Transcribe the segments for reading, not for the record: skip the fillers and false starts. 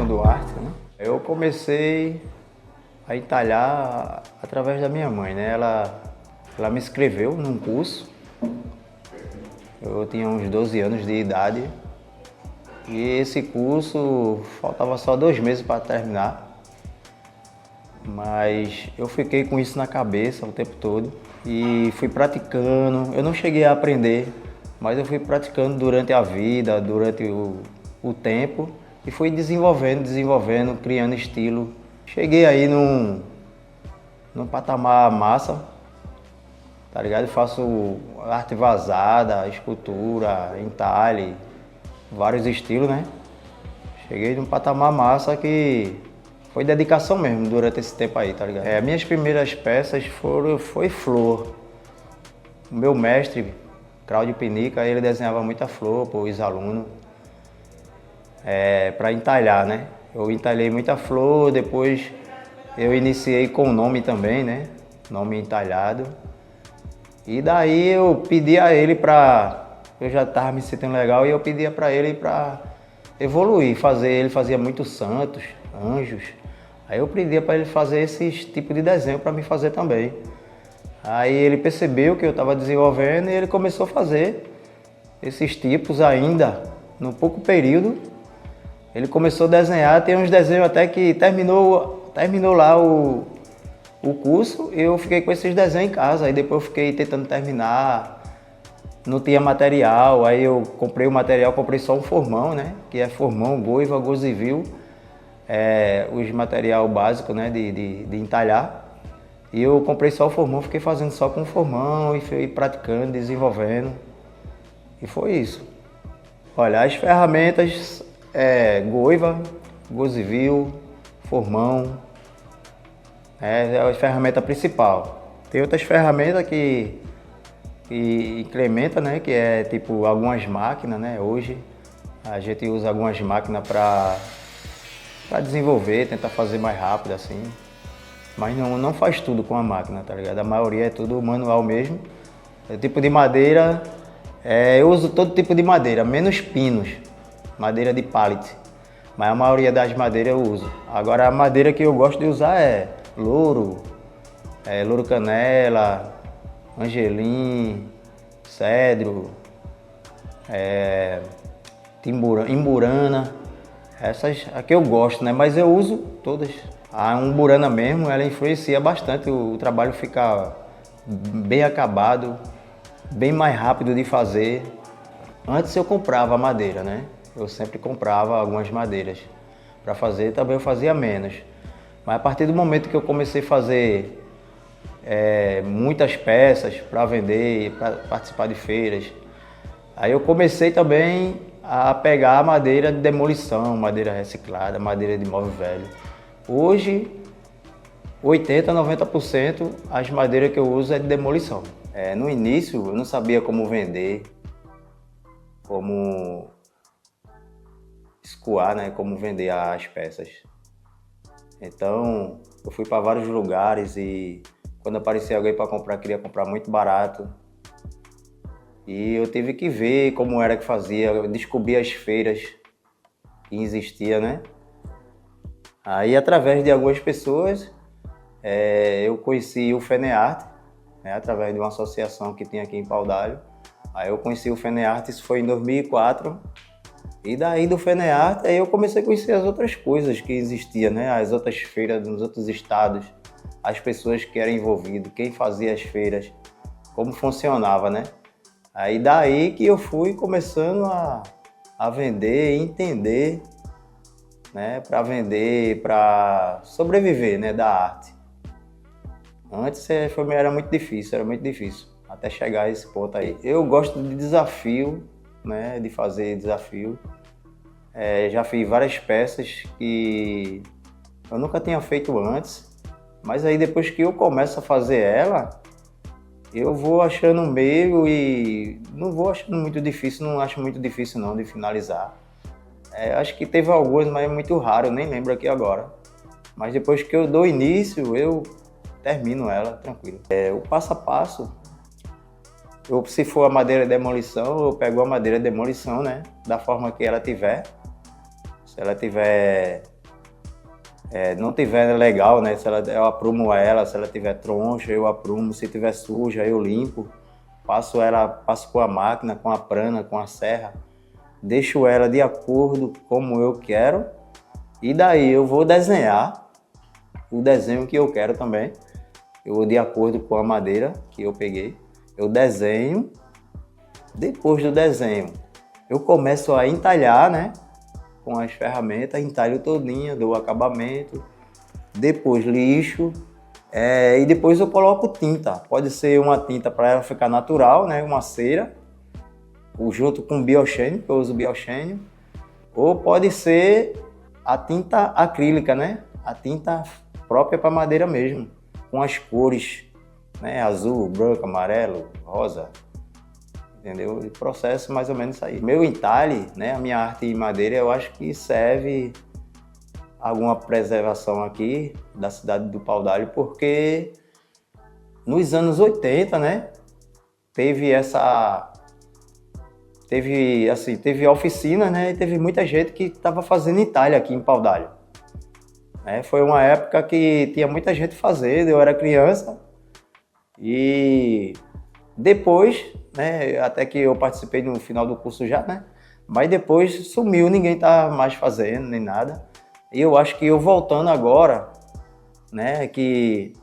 Duarte, né? Eu comecei a entalhar através da minha mãe, né? Ela me inscreveu num curso. Eu tinha uns 12 anos de idade e esse curso faltava só 2 meses para terminar. Mas eu fiquei com isso na cabeça o tempo todo e fui praticando. Eu não cheguei a aprender, mas eu fui praticando durante a vida, durante o tempo e fui desenvolvendo, criando estilo. Cheguei aí num patamar massa, tá ligado? Eu faço arte vazada, escultura, entalhe, vários estilos, né? Cheguei num patamar massa que foi dedicação mesmo durante esse tempo aí, tá ligado? Minhas primeiras peças foi flor. O meu mestre, Claudio Pinica, ele desenhava muita flor para os alunos, para entalhar, né? Eu entalhei muita flor, depois eu iniciei com o nome também, né? Nome entalhado. E daí eu pedi a ele eu já estava me sentindo legal e eu pedia para ele para evoluir, ele fazia muitos santos, anjos. Aí eu pedia para ele fazer esses tipos de desenho para me fazer também. Aí ele percebeu que eu estava desenvolvendo e ele começou a fazer esses tipos ainda, no pouco período. Ele começou a desenhar, tem uns desenhos até que terminou lá o curso e eu fiquei com esses desenhos em casa. Aí depois eu fiquei tentando terminar, não tinha material, aí eu comprei o material, comprei só um formão, né? Que é formão, goiva, gozivil, os material básico, né? De entalhar. E eu comprei só o formão, fiquei fazendo só com o formão e fui praticando, desenvolvendo. E foi isso. Olha, as ferramentas goiva, gozivil, formão, é a ferramenta principal. Tem outras ferramentas que incrementa, né? Que é tipo algumas máquinas, né? Hoje a gente usa algumas máquinas para desenvolver, tentar fazer mais rápido assim. Mas não faz tudo com a máquina, tá ligado? A maioria é tudo manual mesmo. O tipo de madeira, eu uso todo tipo de madeira, menos pinos, madeira de pallet. Mas a maioria das madeiras eu uso. Agora a madeira que eu gosto de usar é louro, louro canela, angelim, cedro, imburana. Essas aqui eu gosto, né? Mas eu uso todas. A umburana mesmo, ela influencia bastante, o trabalho fica bem acabado, bem mais rápido de fazer. Antes eu comprava madeira, né? Eu sempre comprava algumas madeiras para fazer, também eu fazia menos. Mas a partir do momento que eu comecei a fazer muitas peças para vender, para participar de feiras, aí eu comecei também a pegar madeira de demolição, madeira reciclada, madeira de móvel velho. Hoje, 80, 90% as madeiras que eu uso é de demolição. No início, eu não sabia como vender, como escoar, né? Como vender as peças. Então, eu fui para vários lugares e quando aparecia alguém para comprar, queria comprar muito barato. E eu tive que ver como era que fazia, eu descobri as feiras que existiam, né? Aí, através de algumas pessoas, eu conheci o FENEARTE, né, através de uma associação que tinha aqui em Paudalho. Aí eu conheci o FENEARTE, isso foi em 2004. E daí do FENEARTE, aí eu comecei a conhecer as outras coisas que existiam, né? As outras feiras nos outros estados, as pessoas que eram envolvidas, quem fazia as feiras, como funcionava, né? Aí daí que eu fui começando a vender e entender, né, para vender, para sobreviver, né, da arte. Antes era muito difícil, até chegar a esse ponto aí. Eu gosto de desafio, né, de fazer desafio. Já fiz várias peças que eu nunca tinha feito antes, mas aí depois que eu começo a fazer ela, eu vou achando meio e não vou achando muito difícil, não acho muito difícil não de finalizar. Acho que teve algumas, mas é muito raro, eu nem lembro aqui agora. Mas depois que eu dou início, eu termino ela tranquilo. O passo a passo, se for a madeira de demolição, eu pego a madeira de demolição, né? Da forma que ela tiver. Se ela tiver não tiver legal, né? Se ela, eu aprumo ela, se ela tiver troncha, eu aprumo, se tiver suja, eu limpo. Passo com a máquina, com a prana, com a serra, deixo ela de acordo como eu quero e daí eu vou desenhar o desenho que eu quero também. Eu vou de acordo com a madeira que eu peguei, eu desenho, depois do desenho eu começo a entalhar, né? Com as ferramentas, entalho todinha, dou acabamento, depois lixo, e depois eu coloco tinta. Pode ser uma tinta para ela ficar natural, né? Uma cera, junto com biochênio, que eu uso biochênio, ou pode ser a tinta acrílica, né? A tinta própria para madeira mesmo, com as cores, né? Azul, branco, amarelo, rosa, entendeu? O processo mais ou menos isso aí. Meu entalhe, né? A minha arte em madeira, eu acho que serve alguma preservação aqui da cidade do Paudalho, porque nos anos 80, né, teve oficina, né, e teve muita gente que estava fazendo entalhe aqui em Paudalho. Foi uma época que tinha muita gente fazendo, eu era criança e depois, né, até que eu participei no final do curso já, né, mas depois sumiu, ninguém tá mais fazendo nem nada. E eu acho que eu voltando agora, né, que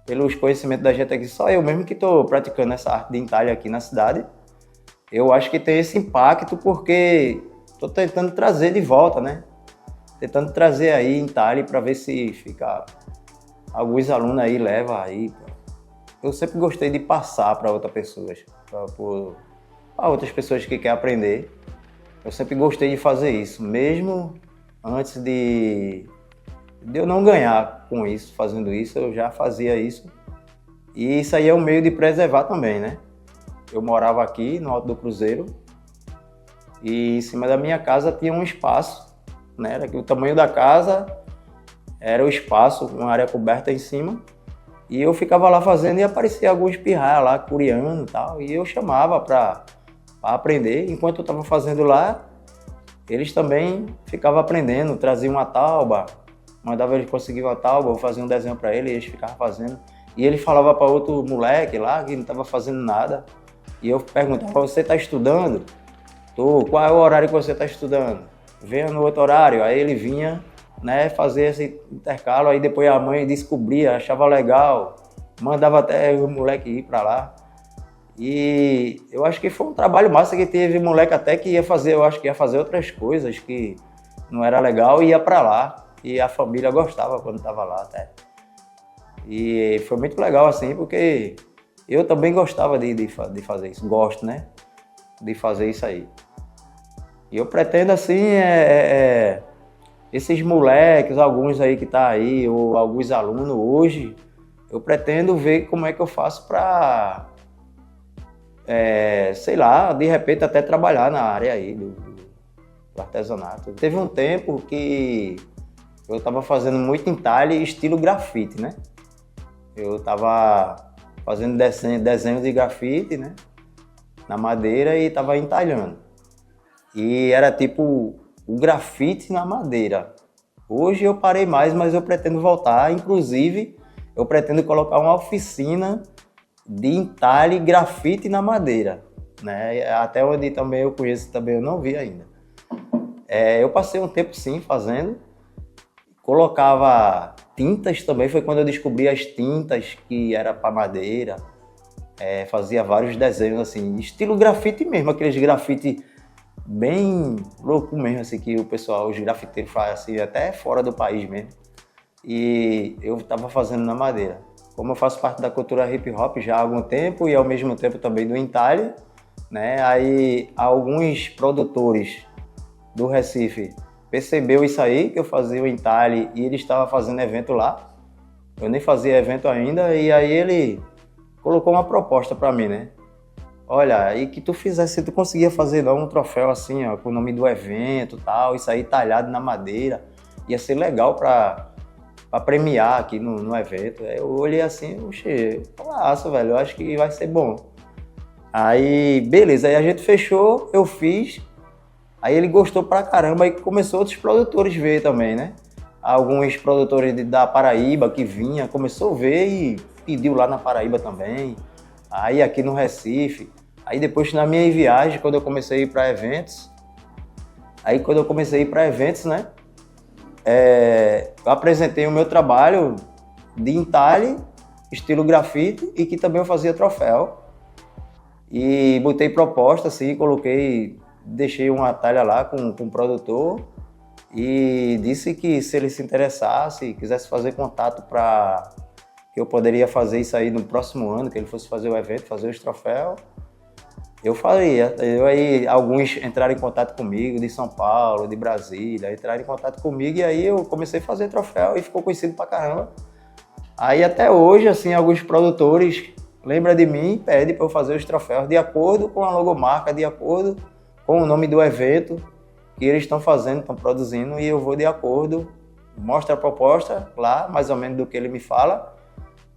pelos conhecimentos da gente aqui, só eu mesmo que estou praticando essa arte de entalhe aqui na cidade, eu acho que tem esse impacto porque estou tentando trazer de volta, né? Tentando trazer aí entalhe para ver se fica... Alguns alunos aí levam aí. Eu sempre gostei de passar para outras pessoas, para outras pessoas que querem aprender. Eu sempre gostei de fazer isso, mesmo... Antes de eu não ganhar com isso, fazendo isso, eu já fazia isso. E isso aí é um meio de preservar também, né? Eu morava aqui no Alto do Cruzeiro e em cima da minha casa tinha um espaço, né? O tamanho da casa era o espaço, uma área coberta em cima. E eu ficava lá fazendo e aparecia alguns pirraia lá, coreano e tal. E eu chamava para aprender. Enquanto eu estava fazendo lá, eles também ficavam aprendendo, traziam uma tauba, mandava eles conseguir uma tauba, eu fazia um desenho para eles, eles ficavam fazendo. E ele falava para outro moleque lá que não estava fazendo nada. E eu perguntava, você está estudando? Tô. Qual é o horário que você está estudando? Venha no outro horário. Aí ele vinha, né, fazer esse intercalo, aí depois a mãe descobria, achava legal, mandava até o moleque ir para lá. E eu acho que foi um trabalho massa que teve moleque até que ia fazer, eu acho que ia fazer outras coisas que não era legal e ia para lá. E a família gostava quando estava lá até. E foi muito legal assim, porque eu também gostava de fazer isso, gosto, né? De fazer isso aí. E eu pretendo assim, esses moleques, alguns aí que tá aí, ou alguns alunos hoje, eu pretendo ver como é que eu faço para... sei lá, de repente até trabalhar na área aí do artesanato. Teve um tempo que eu estava fazendo muito entalhe estilo grafite, né? Eu estava fazendo desenho de grafite, né? Na madeira e estava entalhando. E era tipo o grafite na madeira. Hoje eu parei mais, mas eu pretendo voltar. Inclusive, eu pretendo colocar uma oficina de entalhe grafite na madeira, né? Até onde também eu conheço, também eu não vi ainda. Eu passei um tempo sim fazendo, colocava tintas também, foi quando eu descobri as tintas que era para madeira, fazia vários desenhos assim, estilo grafite mesmo, aqueles grafite bem louco mesmo, assim, que o pessoal, os grafiteiros fazem assim, até fora do país mesmo. E eu estava fazendo na madeira. Como eu faço parte da cultura hip hop já há algum tempo e ao mesmo tempo também do entalhe, né? Aí alguns produtores do Recife percebeu isso aí, que eu fazia o entalhe e ele estava fazendo evento lá. Eu nem fazia evento ainda e aí ele colocou uma proposta para mim, né? Olha, e que tu fizesse, se tu conseguia fazer um troféu assim, ó, com o nome do evento e tal, isso aí talhado na madeira, ia ser legal para premiar aqui no evento. Eu olhei assim, oxe, nossa, velho, eu acho que vai ser bom. Aí, beleza, aí a gente fechou, eu fiz, aí ele gostou pra caramba, aí começou outros produtores ver também, né? alguns produtores da Paraíba que vinha, começou a ver e pediu lá na Paraíba também, aí aqui no Recife. Aí depois na minha viagem, quando eu comecei a ir para eventos, né, eu apresentei o meu trabalho de entalhe, estilo grafite, e que também eu fazia troféu. E botei proposta, assim, deixei uma talha lá com o produtor e disse que se ele se interessasse, quisesse fazer contato para que eu poderia fazer isso aí no próximo ano, que ele fosse fazer o evento, fazer os troféus, eu faria. Aí alguns entraram em contato comigo, de São Paulo, de Brasília, entraram em contato comigo e aí eu comecei a fazer troféu e ficou conhecido pra caramba. Aí até hoje, assim, alguns produtores lembram de mim e pedem para eu fazer os troféus de acordo com a logomarca, de acordo com o nome do evento que eles estão fazendo, estão produzindo, e eu vou de acordo, mostro a proposta lá, mais ou menos do que ele me fala,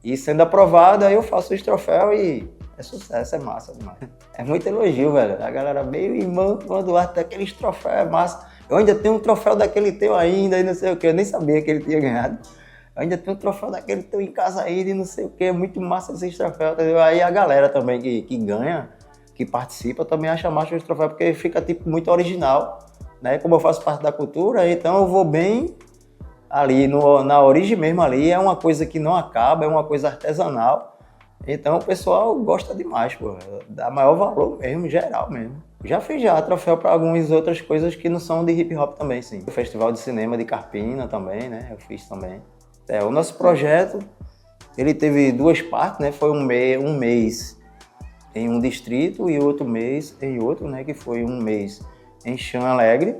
e sendo aprovado, aí eu faço os troféus e é sucesso, é massa demais. É muito elogio, velho. A galera veio e manda aqueles troféus, é massa. Eu ainda tenho um troféu daquele teu ainda, e não sei o que, eu nem sabia que ele tinha ganhado. Eu ainda tenho um troféu daquele teu em casa ainda e não sei o que, é muito massa esses troféus, entendeu? Aí a galera também que ganha, que participa, também acha massa os troféus, porque fica tipo muito original, né? Como eu faço parte da cultura, então eu vou bem ali, na origem mesmo ali, é uma coisa que não acaba, é uma coisa artesanal. Então o pessoal gosta demais, pô, dá maior valor mesmo, geral mesmo. Já fiz troféu para algumas outras coisas que não são de hip hop também, sim. O Festival de Cinema de Carpina também, né, eu fiz também. O nosso projeto, ele teve duas partes, né, foi um mês em um distrito e outro mês em outro, né, que foi um mês em Chã Alegre,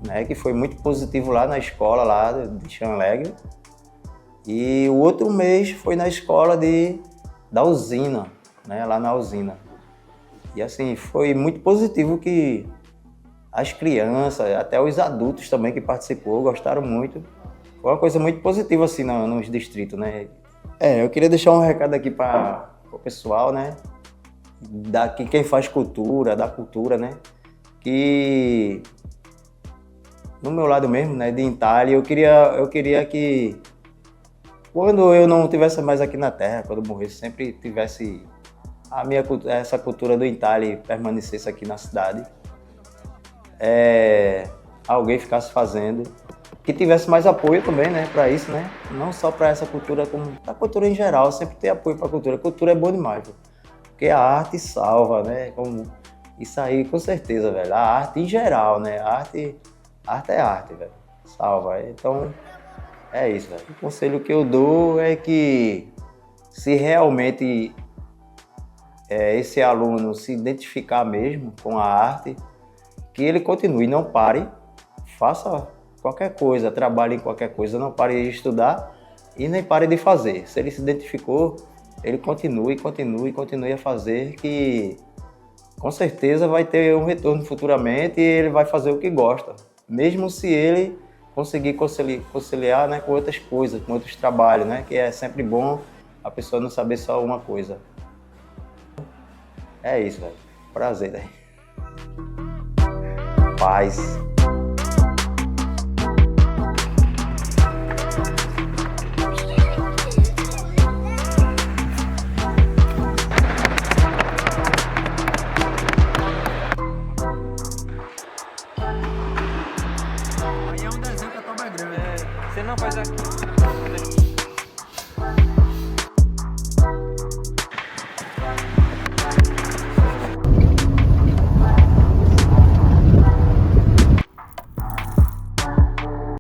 né, que foi muito positivo lá na escola lá de Chã Alegre. E o outro mês foi na escola da usina, né, lá na usina. E assim, foi muito positivo que as crianças, até os adultos também que participou, gostaram muito. Foi uma coisa muito positiva assim nos distritos, né. Eu queria deixar um recado aqui para o pessoal, né, quem faz cultura, da cultura, né, que no meu lado mesmo, né, de entalhe, eu queria que quando eu não estivesse mais aqui na Terra, quando eu morresse, sempre tivesse essa cultura do entalhe permanecesse aqui na cidade. Alguém ficasse fazendo, que tivesse mais apoio também, né, para isso, né? Não só para essa cultura, como a cultura em geral, sempre ter apoio para a cultura. A cultura é boa demais, viu? Porque a arte salva, né? Isso aí, com certeza, velho. A arte em geral, né? A arte é arte, velho. Salva. Então, é isso, velho. O conselho que eu dou é que se realmente esse aluno se identificar mesmo com a arte, que ele continue, não pare, faça qualquer coisa, trabalhe em qualquer coisa, não pare de estudar e nem pare de fazer. Se ele se identificou, ele continue a fazer, que com certeza vai ter um retorno futuramente e ele vai fazer o que gosta, mesmo se ele conseguir conciliar, né, com outras coisas, com outros trabalhos, né, que é sempre bom a pessoa não saber só uma coisa. É isso, velho. Prazer, né? Paz.